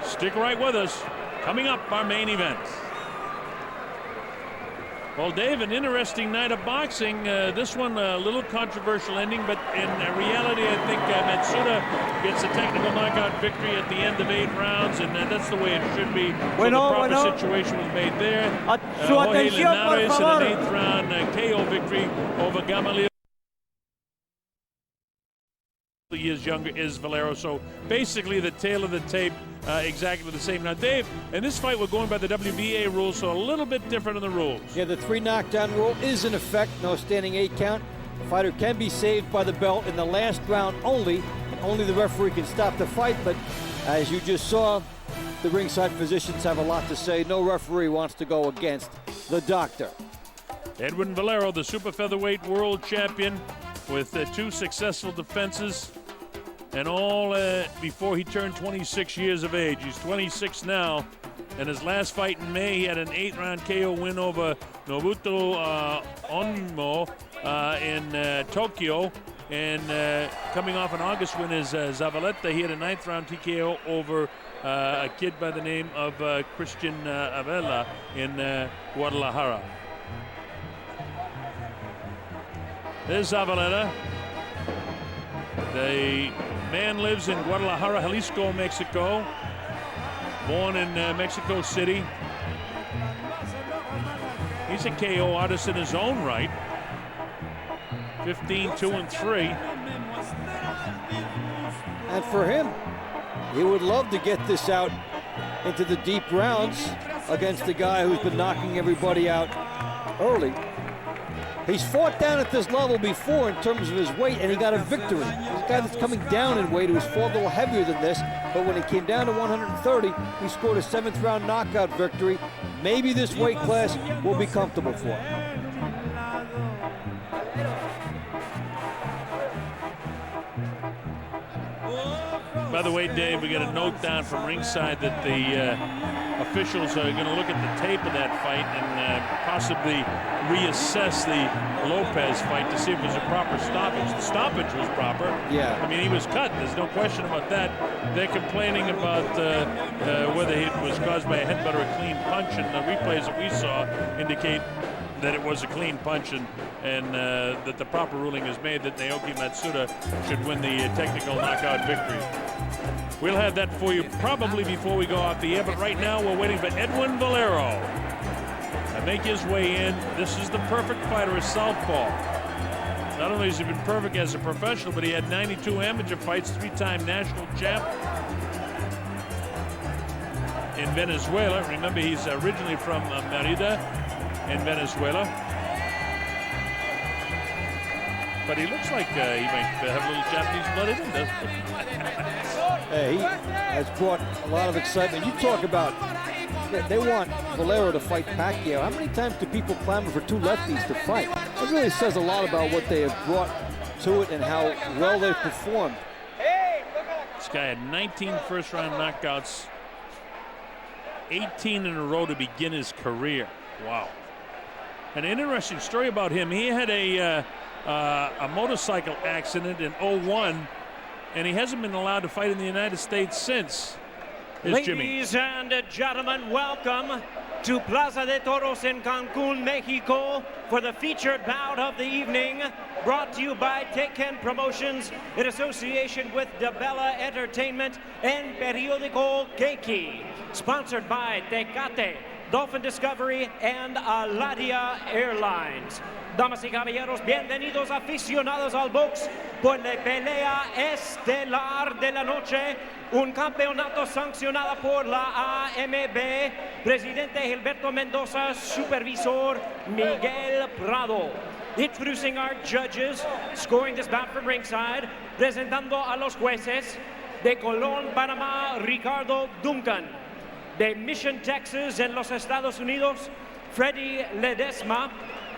Stick right with us. Coming up, our main event. Well, Dave, an interesting night of boxing. This one a little controversial ending, but in reality, I think Matsuda gets a technical knockout victory at the end of 8 rounds, and that's the way it should be. So the proper situation was made there. Jorge Linares in an 8th round KO victory over Gamaliel. Years younger is Valero, so basically the tail of the tape exactly the same. Now, Dave, in this fight we're going by the WBA rules, so a little bit different in the rules. Yeah, the 3 knockdown rule is in effect. No standing 8 count. The fighter can be saved by the belt in the last round only, and only the referee can stop the fight. But as you just saw, the ringside physicians have a lot to say. No referee wants to go against the doctor. Edwin Valero, the super featherweight world champion, with 2 successful defenses, and all before he turned 26 years of age. He's 26 now, and his last fight in May, he had an 8-round KO win over Nobuto Onmo in Tokyo, and coming off an August win is Zavaleta. He had a 9th round TKO over a kid by the name of Christian Avella in Guadalajara. There's Zavaleta. The man lives in Guadalajara, Jalisco, Mexico. Born in Mexico City. He's a KO artist in his own right. 15-2-3. And for him, he would love to get this out into the deep rounds against a guy who's been knocking everybody out early. He's fought down at this level before in terms of his weight, and he got a victory. This guy that's coming down in weight, who was fought a little heavier than this, but when he came down to 130, he scored a 7th round knockout victory. Maybe this weight class will be comfortable for him. By the way, Dave, we got a note down from ringside that the officials are going to look at the tape of that fight and possibly reassess the Lopez fight to see if it was a proper stoppage. The stoppage was proper. Yeah. I mean, he was cut. There's no question about that. They're complaining about whether it was caused by a headbutt or a clean punch, and the replays that we saw indicate that it was a clean punch, and that the proper ruling is made that Naoki Matsuda should win the technical knockout victory. We'll have that for you probably before we go off the air, but right now we're waiting for Edwin Valero to make his way in. This is the perfect fighter, a southpaw. Not only has he been perfect as a professional, but he had 92 amateur fights, 3-time national champ in Venezuela. Remember, he's originally from Merida in Venezuela. But he looks like he might have a little Japanese blood in him, doesn't he? He has brought a lot of excitement. You talk about, they want Valero to fight Pacquiao. How many times do people clamor for 2 lefties to fight? It really says a lot about what they have brought to it and how well they've performed. This guy had 19 first-round knockouts, 18 in a row to begin his career. Wow. An interesting story about him. He had a motorcycle accident in '01, and he hasn't been allowed to fight in the United States since. Ladies and gentlemen, welcome to Plaza de Toros in Cancun, Mexico, for the featured bout of the evening, brought to you by Tekken Promotions in association with DeBella Entertainment and Periódico Keiki, sponsored by Tecate, Dolphin Discovery, and Aladia Airlines. Damas y caballeros, bienvenidos aficionados al box por la pelea estelar de la noche, un campeonato sancionado por la AMB, presidente Gilberto Mendoza, supervisor Miguel Prado. Introducing our judges, scoring this bout from ringside, presentando a los jueces, de Colón, Panamá, Ricardo Duncan. De Mission, Texas, en los Estados Unidos, Freddy Ledesma.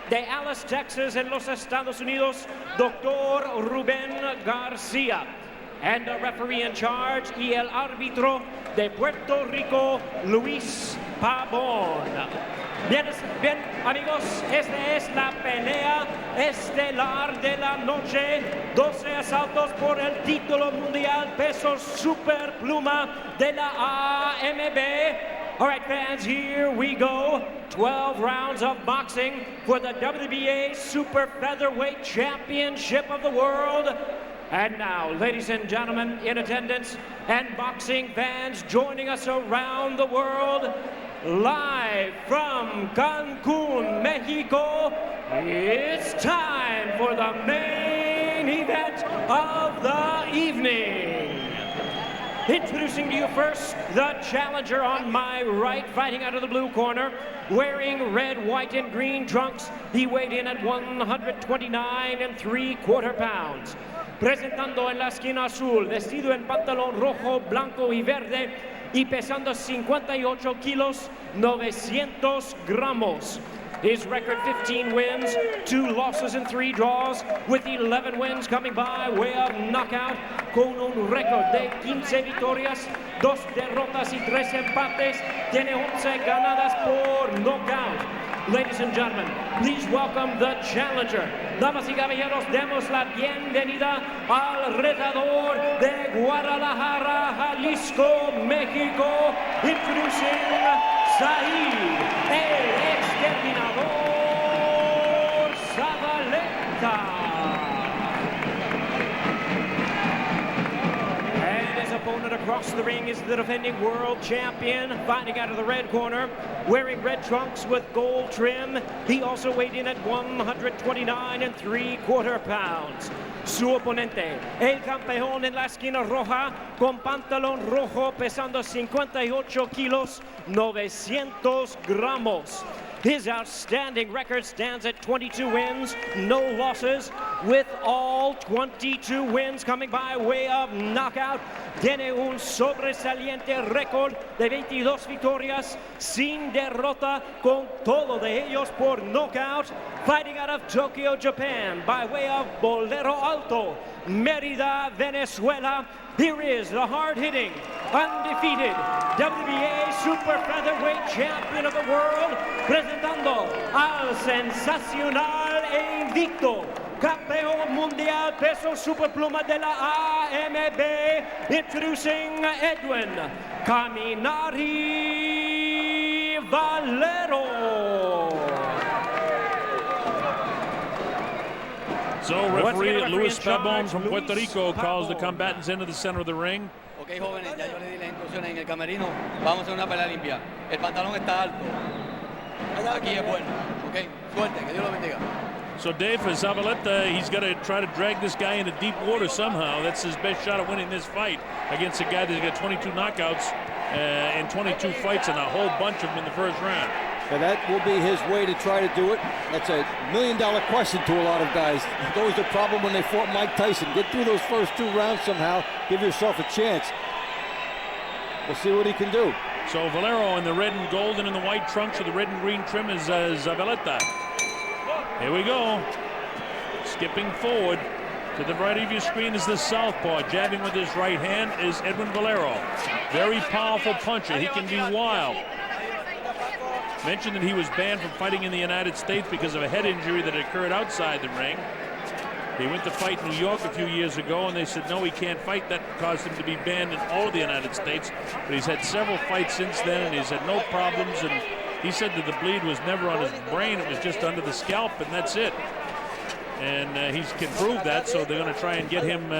De Alice, Texas, en los Estados Unidos, Dr. Rubén García. And the referee in charge, y el árbitro de Puerto Rico, Luis Pabón. Bien, amigos, esta es la pelea estelar de la noche. 12 asaltos por el título mundial peso super pluma de la AMB. All right, fans, here we go. 12 rounds of boxing for the WBA Super Featherweight Championship of the World. And now, ladies and gentlemen, in attendance and boxing fans joining us around the world, live from Cancun, Mexico, it's time for the main event of the evening. Introducing to you first, the challenger on my right, fighting out of the blue corner, wearing red, white, and green trunks. He weighed in at 129 3/4 pounds. Presentando en la esquina azul, vestido en pantalón rojo, blanco y verde, y pesando 58 kilos, 900 gramos. His record, 15 wins, 2 losses and 3 draws, with 11 wins coming by way of knockout, con un récord de 15 victorias, 2 derrotas y 3 empates. Tiene 11 ganadas por knockout. Ladies and gentlemen, please welcome the challenger. Damas y caballeros, demos la bienvenida al retador de Guadalajara, Jalisco, México, introducing Zaid, el exterminador Zavaleta. Opponent across the ring is the defending world champion, fighting out of the red corner, wearing red trunks with gold trim. He also weighed in at 129 3/4 pounds. Su oponente, el campeón en la esquina roja, con pantalón rojo, pesando 58 kilos, 900 gramos. His outstanding record stands at 22 wins, no losses, with all 22 wins coming by way of knockout. Tiene un sobresaliente récord de 22 victorias sin derrota, con todo de ellos por knockout. Fighting out of Tokyo, Japan, by way of Bolero Alto, Mérida, Venezuela. Here is the hard-hitting, undefeated WBA Super Featherweight Champion of the World, presentando al sensacional e invicto campeón mundial peso superpluma de la AMB, introducing Edwin Caminari Valero. So referee Luis Pabon from Puerto Rico calls the combatants into the center of the ring. Ok, jóvenes, ya yo le di las instrucciones en el camerino. Vamos a hacer una pelea limpia. El pantalón está alto. Aquí es bueno. Ok, suerte, que Dios lo bendiga. So Dave, for Zavaleta, he's got to try to drag this guy into deep water somehow. That's his best shot at winning this fight against a guy that's got 22 knockouts in 22 fights and a whole bunch of them in the first round. And that will be his way to try to do it. That's a $1 million question to a lot of guys. It's always a problem when they fought Mike Tyson. Get through those first 2 rounds somehow. Give yourself a chance. We'll see what he can do. So Valero in the red and gold and in the white trunks with the red and green trim is Zavaleta. Here we go. Skipping forward. To the right of your screen is the southpaw. Jabbing with his right hand is Edwin Valero. Very powerful puncher. He can be wild. Mentioned that he was banned from fighting in the United States because of a head injury that occurred outside the ring. He went to fight in New York a few years ago, and they said, no, he can't fight. That caused him to be banned in all of the United States. But he's had several fights since then, and he's had no problems. And he said that the bleed was never on his brain. It was just under the scalp, and that's it. And he can prove that, so they're going to try and get him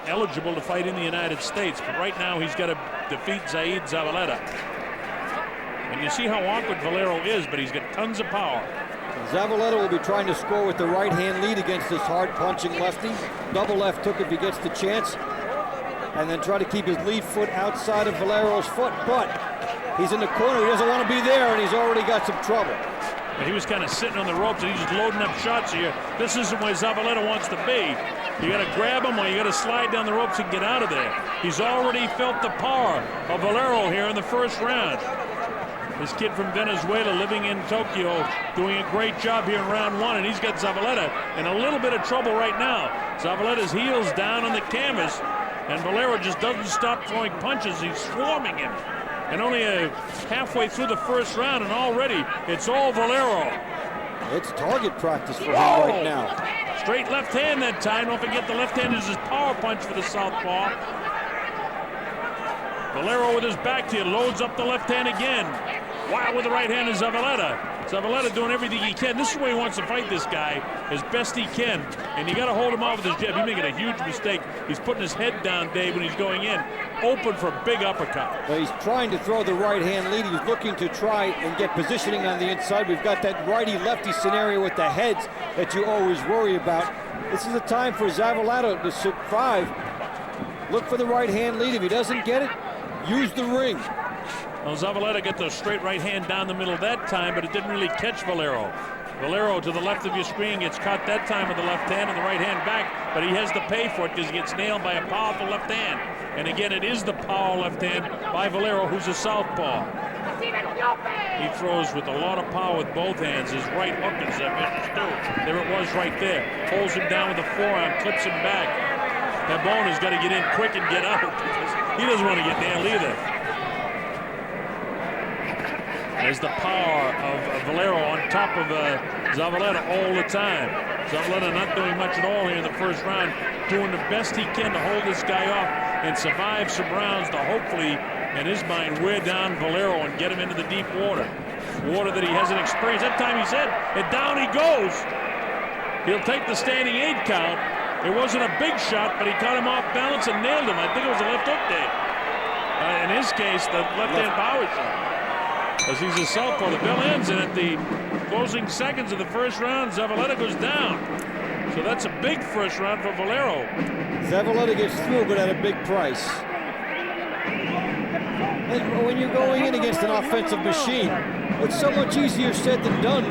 eligible to fight in the United States. But right now, he's got to defeat Zaid Zavaleta. And you see how awkward Valero is, but he's got tons of power. Zavaleta will be trying to score with the right-hand lead against this hard-punching lefty. Double left hook if he gets the chance. And then try to keep his lead foot outside of Valero's foot. But he's in the corner. He doesn't want to be there, and he's already got some trouble. He was kind of sitting on the ropes, and he's just loading up shots here. This isn't where Zavaleta wants to be. You got to grab him, or you got to slide down the ropes and get out of there. He's already felt the power of Valero here in the first round. This kid from Venezuela living in Tokyo doing a great job here in round 1, and he's got Zavaleta in a little bit of trouble right now. Zavaleta's heels down on the canvas, and Valero just doesn't stop throwing punches. He's swarming him. And only halfway through the first round, and already it's all Valero. It's target practice for him right now. Straight left hand that time. Don't forget the left hand is his power punch for the southpaw. Valero with his back to you, loads up the left hand again. Wild with the right hand is Zavaleta. Zavaleta doing everything he can. This is where he wants to fight this guy as best he can. And you got to hold him off with his jab. He's making a huge mistake. He's putting his head down, Dave, when he's going in. Open for a big uppercut. Well, he's trying to throw the right hand lead. He's looking to try and get positioning on the inside. We've got that righty-lefty scenario with the heads that you always worry about. This is a time for Zavaleta to survive. Look for the right hand lead. If he doesn't get it, use the ring. Well, Zavaleta got the straight right hand down the middle that time, but it didn't really catch Valero. Valero to the left of your screen gets caught that time with the left hand and the right hand back, but he has to pay for it because he gets nailed by a powerful left hand. And again, it is the power left hand by Valero, who's a southpaw. He throws with a lot of power with both hands. His right hook is there it was right there. Pulls him down with the forearm, clips him back. That bone has got to get in quick and get out because he doesn't want to get nailed either. There's the power of Valero on top of Zavaleta all the time. Zavaleta not doing much at all here in the first round, doing the best he can to hold this guy off and survive some rounds to hopefully, in his mind, wear down Valero and get him into the deep water. Water that he hasn't experienced. That time he said, and down he goes. He'll take the standing 8 count. It wasn't a big shot, but he caught him off balance and nailed him. I think it was a left hook there. In his case, the left-hand power shot. As he's a southpaw, the bell ends, and at the closing seconds of the first round, Zavaleta goes down. So that's a big first round for Valero. Zavaleta gets through, but at a big price. And when you're going in against an offensive machine, it's so much easier said than done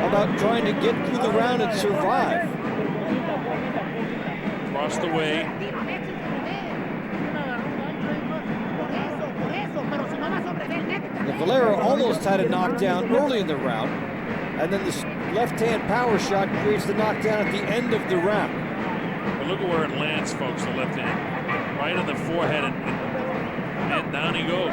about trying to get through the round and survive. Across the way. Valero almost had a knockdown early in the round, and then this left-hand power shot creates the knockdown at the end of the round. But look at where it lands, folks, the left hand. Right on the forehead, and down he goes.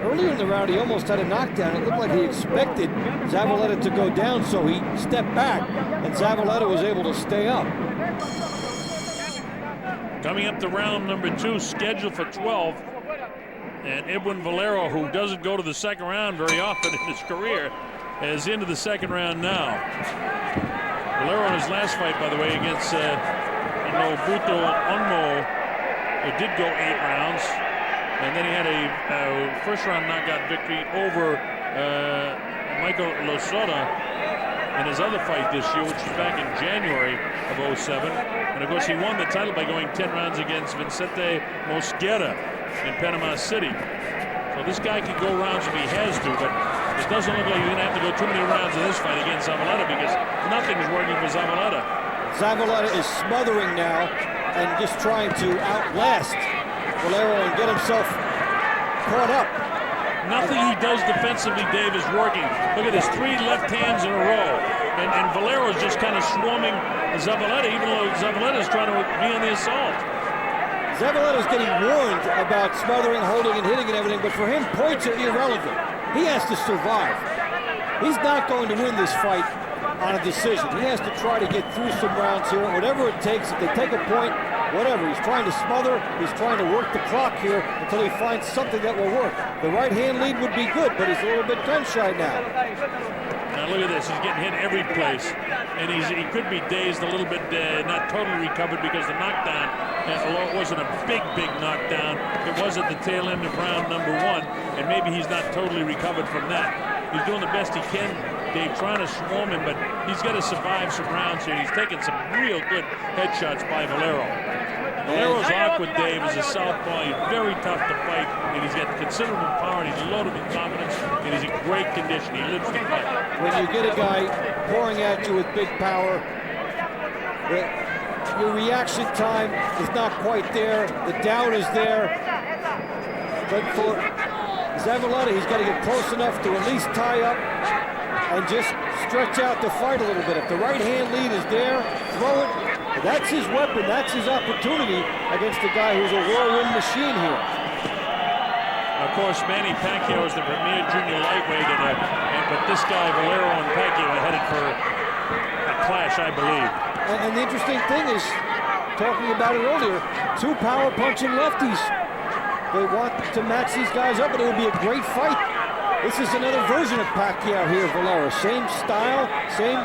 Earlier in the round, he almost had a knockdown. It looked like he expected Zavaleta to go down, so he stepped back, and Zavaleta was able to stay up. Coming up to round number 2, scheduled for 12. And Edwin Valero, who doesn't go to the second round very often in his career, is into the second round now. Valero in his last fight, by the way, against Nobuto Onmo, it did go 8 rounds. And then he had a first-round knockout victory over Michael Losada in his other fight this year, which was back in January of 2007. And, of course, he won the title by going 10 rounds against Vicente Mosquera in Panama City. So this guy can go rounds if he has to, but it doesn't look like he's going to have to go too many rounds in this fight against Zavaleta because nothing's working for Zavaleta. Zavaleta is smothering now and just trying to outlast Valero and get himself caught up. Nothing he does defensively, Dave, is working. Look at this, 3 left hands in a row. And Valero's just kind of swarming Zavaleta, even though Zavaleta's trying to be on the assault. Zavaleta's getting warned about smothering, holding, and hitting and everything, but for him, points are irrelevant. He has to survive. He's not going to win this fight on a decision. He has to try to get through some rounds here, whatever it takes. If they take a point, whatever. He's trying to smother. He's trying to work the clock here until he finds something that will work. The right hand lead would be good, but he's a little bit gun-shy now. Now look at this. He's getting hit every place. And he could be dazed a little bit, not totally recovered because the knockdown, although it wasn't a big knockdown, it was at the tail end of round number 1, and maybe he's not totally recovered from that. He's doing the best he can, Dave, trying to swarm him, but he's got to survive some rounds here. He's taking some real good headshots by Valero. Valero's awkward, Dave, is a southpaw. He's very tough to fight, and he's got considerable power, and he's loaded with confidence, and he's in great condition. He lives to fight. When you get a guy pouring at you with big power, your reaction time is not quite there. The doubt is there. But for Zavaleta, he's got to get close enough to at least tie up and just stretch out the fight a little bit. If the right hand lead is there, throw it. That's his weapon. That's his opportunity against a guy who's a whirlwind machine here. Of course, Manny Pacquiao is the premier junior lightweight, but this guy, Valero and Pacquiao, are headed for a clash, I believe. And the interesting thing is, talking about it earlier, two power-punching lefties. They want to match these guys up, but it would be a great fight. This is another version of Pacquiao here, Valero. Same style, same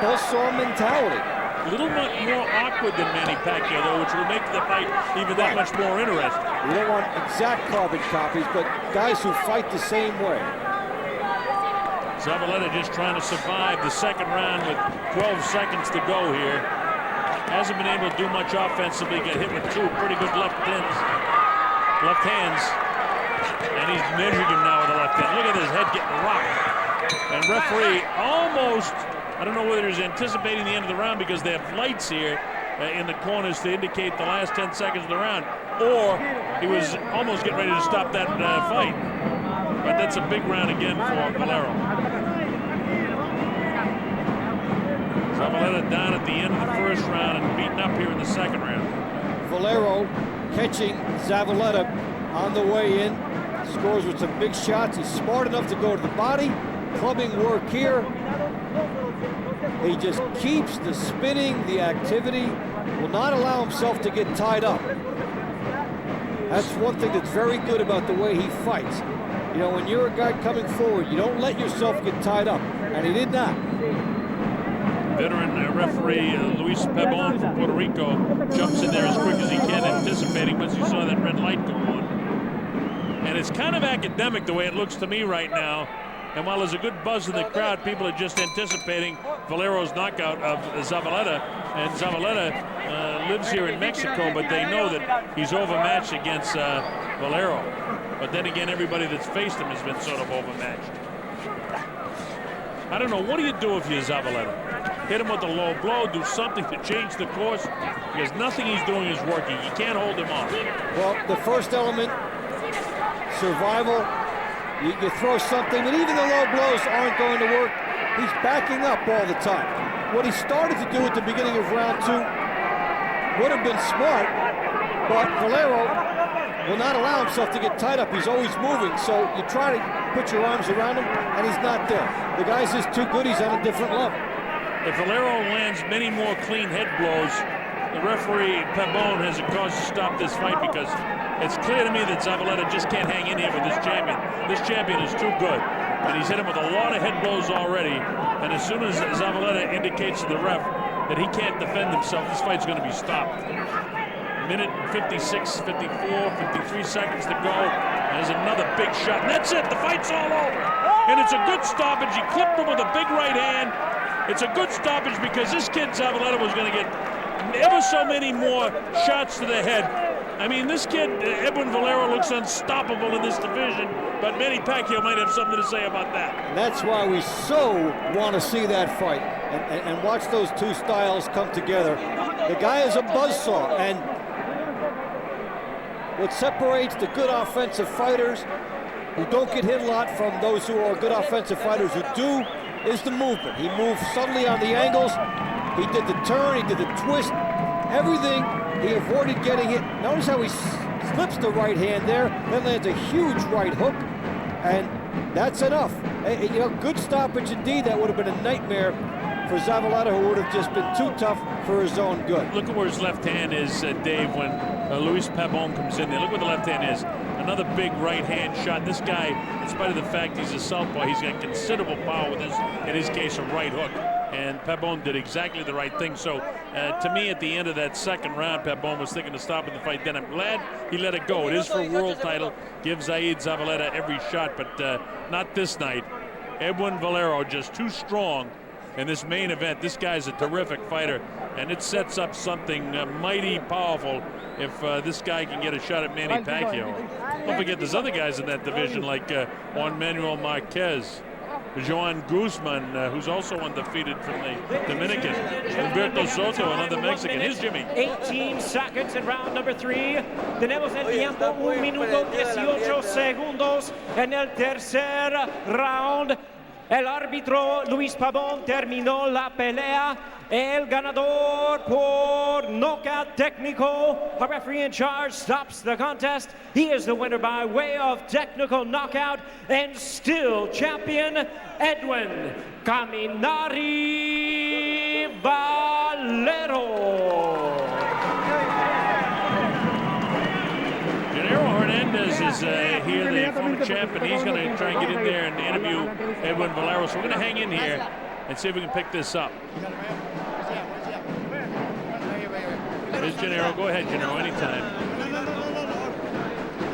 buzzsaw mentality. A little bit more awkward than Manny Pacquiao, though, which will make the fight even that much more interesting. You don't want exact carbon copies, but guys who fight the same way. Zavaleta just trying to survive the second round with 12 seconds to go here. Hasn't been able to do much offensively, get hit with two pretty good left hands. And he's measured him now with the left hand. Look at his head getting rocked. And referee almost, I don't know whether he's anticipating the end of the round because they have lights here in the corners to indicate the last 10 seconds of the round, or he was almost getting ready to stop that fight. But that's a big round again for Valero. Zavaleta down at the end of the first round and beaten up here in the second round. Valero catching Zavaleta on the way in. Scores with some big shots. He's smart enough to go to the body. Clubbing work here. He just keeps the spinning, the activity, will not allow himself to get tied up. That's one thing that's very good about the way he fights. You know, when you're a guy coming forward, you don't let yourself get tied up, and he did not. Veteran referee Luis Pabon from Puerto Rico jumps in there as quick as he can, anticipating once you saw that red light go on. And it's kind of academic the way it looks to me right now. And while there's a good buzz in the crowd, people are just anticipating Valero's knockout of Zavaleta. And Zavaleta lives here in Mexico, but they know that he's overmatched against Valero. But then again, everybody that's faced him has been sort of overmatched. I don't know, what do you do if you're Zavaleta? Hit him with a low blow, do something to change the course, because nothing he's doing is working. You can't hold him off. Well, the first element, survival. You throw something, but even the low blows aren't going to work. He's backing up all the time. What he started to do at the beginning of round two would have been smart, but Valero will not allow himself to get tied up. He's always moving, so you try to put your arms around him, and he's not there. The guy's just too good. He's on a different level. If Valero lands many more clean head blows, the referee, Pabon, has a cause to stop this fight, because it's clear to me that Zavaleta just can't hang in here with this champion. This champion is too good, and he's hit him with a lot of head blows already. And as soon as Zavaleta indicates to the ref that he can't defend himself, this fight's going to be stopped. Minute 56, 54, 53 seconds to go. There's another big shot, and that's it. The fight's all over. And it's a good stoppage. He clipped him with a big right hand. It's a good stoppage because this kid Zavaleta was going to get ever so many more shots to the head. I mean, this kid, Edwin Valero, looks unstoppable in this division, but Manny Pacquiao might have something to say about that. And that's why we so want to see that fight and watch those two styles come together. The guy is a buzzsaw, and what separates the good offensive fighters who don't get hit a lot from those who are good offensive fighters who do is the movement. He moves subtly on the angles. He did the turn, he did the twist, everything. He avoided getting hit. Notice how he slips the right hand there, then lands a huge right hook, and that's enough. You know, good stoppage indeed. That would have been a nightmare for Zavaleta, who would have just been too tough for his own good. Look at where his left hand is, Dave, when Luis Pabon comes in there. Look where the left hand is. Another big right hand shot. This guy, in spite of the fact he's a southpaw, he's got considerable power with his, in his case, a right hook. And Pabon did exactly the right thing. So, to me, at the end of that second round, Pabon was thinking of stopping the fight. Then I'm glad he let it go. It is for a world title. Give Zaid Zavaleta every shot, but not this night. Edwin Valero just too strong in this main event. This guy's a terrific fighter, and it sets up something mighty powerful if this guy can get a shot at Manny Pacquiao. Don't forget there's other guys in that division like Juan Manuel Marquez, Joan Guzman, who's also undefeated from the Dominican, Humberto Soto, another Mexican. Here's Jimmy. 18 seconds in round number 3. Tenemos el tiempo 1 minuto 18 segundos en el tercer round. El árbitro Luis Pabon terminó la pelea El ganador por knockout técnico. Our referee in charge stops the contest. He is the winner by way of technical knockout and still champion Edwin Caminari Valero. Hernandez is here, the former champ, and he's going to try and get in there and interview Edwin Valero. So we're going to hang in here and see if we can pick this up. Here's Gennaro. Go ahead, Gennaro, anytime.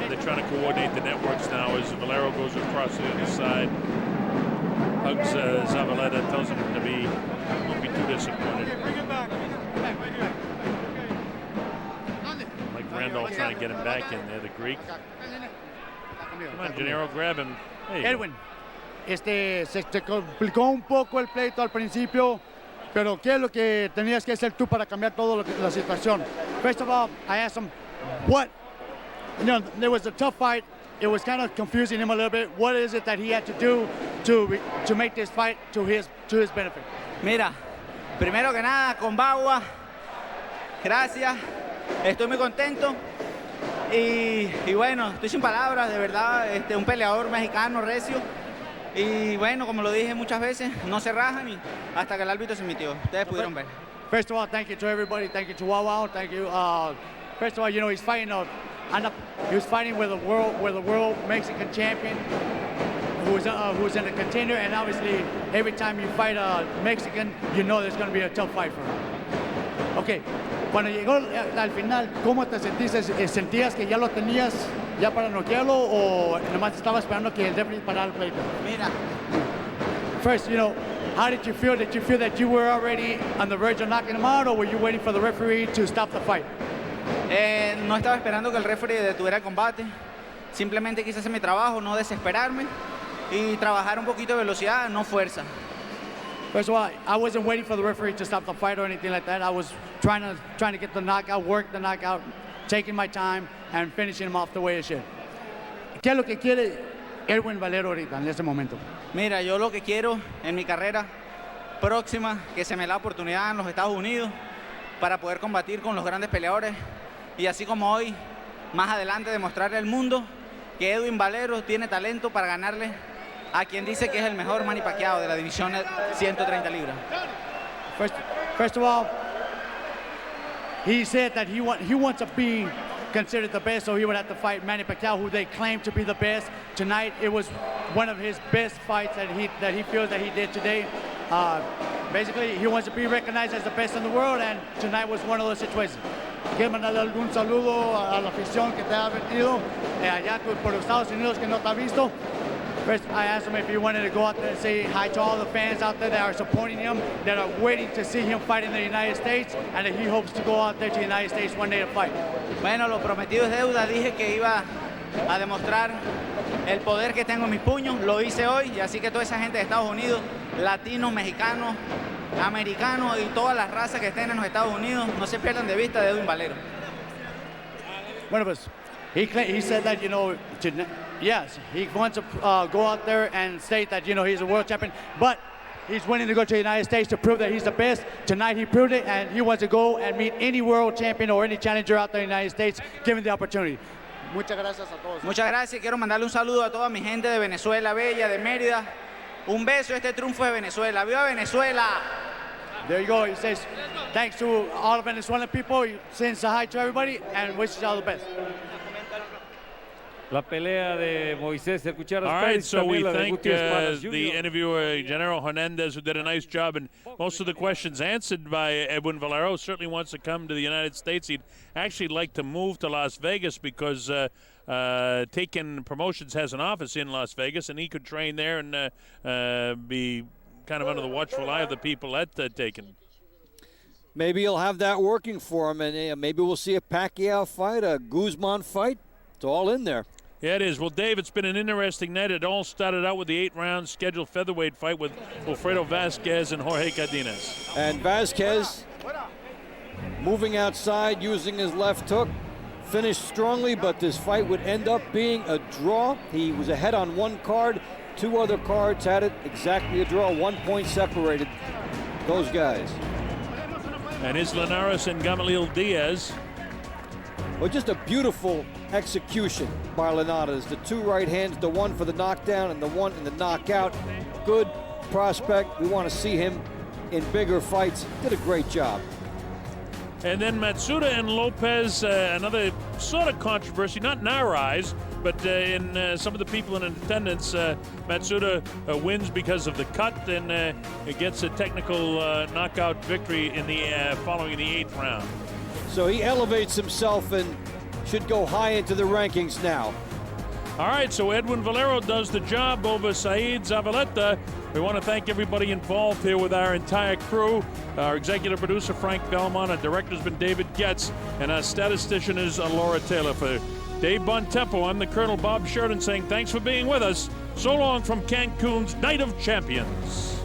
They're trying to coordinate the networks now as Valero goes across the other side. Hugs Zavaleta, tells him to be, won't be too disappointed. Randolph trying to get him back in there, the Greek. Come on, Gennaro, grab him. Edwin, se te complicó un poco el pleito al principio, pero ¿qué es lo que tenías que hacer tú para cambiar toda la situación? First of all, I asked him, there was a tough fight. It was kind of confusing him a little bit. What is it that he had to do to make this fight to his benefit? Mira, primero que nada, con Bagua, gracias. Estoy muy contento y bueno, estoy sin palabras, de verdad, un peleador mexicano recio y bueno, como lo dije muchas veces, no se rajan y hasta que el árbitro se emitió. Ustedes pudieron ver. First of all, thank you to everybody. Thank you to Wow. Thank you. First of all, he's fighting he was fighting with the world Mexican champion who's in a contender, and obviously every time you fight a Mexican, you know there's going to be a tough fight for him. Okay. Cuando llegó al final, ¿cómo te sentiste? ¿Sentías que ya lo tenías ya para noquearlo o nomás estaba esperando que el referee parara el pleito? Mira. First, how did you feel? Did you feel that you were already on the verge of knocking him out, or were you waiting for the referee to stop the fight? No estaba esperando que el referee detuviera el combate. Simplemente quise hacer mi trabajo, no desesperarme y trabajar un poquito de velocidad, no fuerza. First of all, I wasn't waiting for the referee to stop the fight or anything like that. I was trying to get the knockout, work the knockout, taking my time and finishing him off the way it should. ¿Qué es lo que quiere Edwin Valero ahorita en este momento? Mira, yo lo que quiero en mi carrera próxima, que se me dé la oportunidad en los Estados Unidos para poder combatir con los grandes peleadores y así como hoy, más adelante demostrarle al mundo que Edwin Valero tiene talento para ganarle a quien dice que es el mejor Manny Pacquiao de la división 130 libras. First of all, he said that he wants to be considered the best, so he would have to fight Manny Pacquiao, who they claim to be the best. Tonight, it was one of his best fights that he feels that he did today. Basically, he wants to be recognized as the best in the world, and tonight was one of those situations. Quiero mandarle algún saludo a la afición que te ha venido allá por los Estados Unidos que no te ha visto. First, I asked him if he wanted to go out there and say hi to all the fans out there that are supporting him, that are waiting to see him fight in the United States, and that he hopes to go out there to the United States one day to fight. Bueno, lo prometido es deuda. Dije que iba a demostrar el poder que tengo en mis puños. Lo hice hoy, y así que toda esa gente de Estados Unidos, latinos, mexicanos, americanos y todas las razas que estén en los Estados Unidos, no se pierdan de vista de Edwin Valero. Bueno, pues, he said that, yes, he wants to go out there and state that, he's a world champion, but he's willing to go to the United States to prove that he's the best. Tonight he proved it, and he wants to go and meet any world champion or any challenger out there in the United States, given the opportunity. Muchas gracias a todos. Muchas gracias. Quiero mandarle un saludo a toda mi gente de Venezuela Bella, de Mérida. Un beso, este triunfo de Venezuela. ¡Viva Venezuela! There you go. He says, thanks to all the Venezuelan people. He sends a hi to everybody and wishes all the best. La pelea de Moisés, escuchar All right, so we thank the interviewer, Gennaro Hernandez, who did a nice job, and most of the questions answered by Edwin Valero. Certainly wants to come to the United States. He'd actually like to move to Las Vegas because Taken Promotions has an office in Las Vegas, and he could train there and be kind of under the watchful eye of the people at Taken. Maybe he'll have that working for him, and maybe we'll see a Pacquiao fight, a Guzman fight. It's all in there. Yeah, it is. Well, Dave, it's been an interesting night. It all started out with the 8-round scheduled featherweight fight with Wilfredo Vasquez and Jorge Cardenas. And Vasquez moving outside, using his left hook, finished strongly, but this fight would end up being a draw. He was ahead on one card. Two other cards had it exactly a draw. 1 point separated those guys. and Islanaris and Gamaliel Diaz. Well, just a beautiful execution by Linares. The two right hands, the one for the knockdown and the one in the knockout. Good prospect. We want to see him in bigger fights. Did a great job. And then Matsuda and Lopez, another sort of controversy, not in our eyes, but in some of the people in attendance. Matsuda wins because of the cut and gets a technical knockout victory in the following the 8th round. So he elevates himself and should go high into the rankings now. All right, so Edwin Valero does the job over Zaid Zavaleta. We want to thank everybody involved here with our entire crew. Our executive producer, Frank Belmont. Our director's been David Getz. And our statistician is Laura Taylor. For Dave Bontempo, I'm the Colonel Bob Sheridan saying thanks for being with us. So long from Cancun's Night of Champions.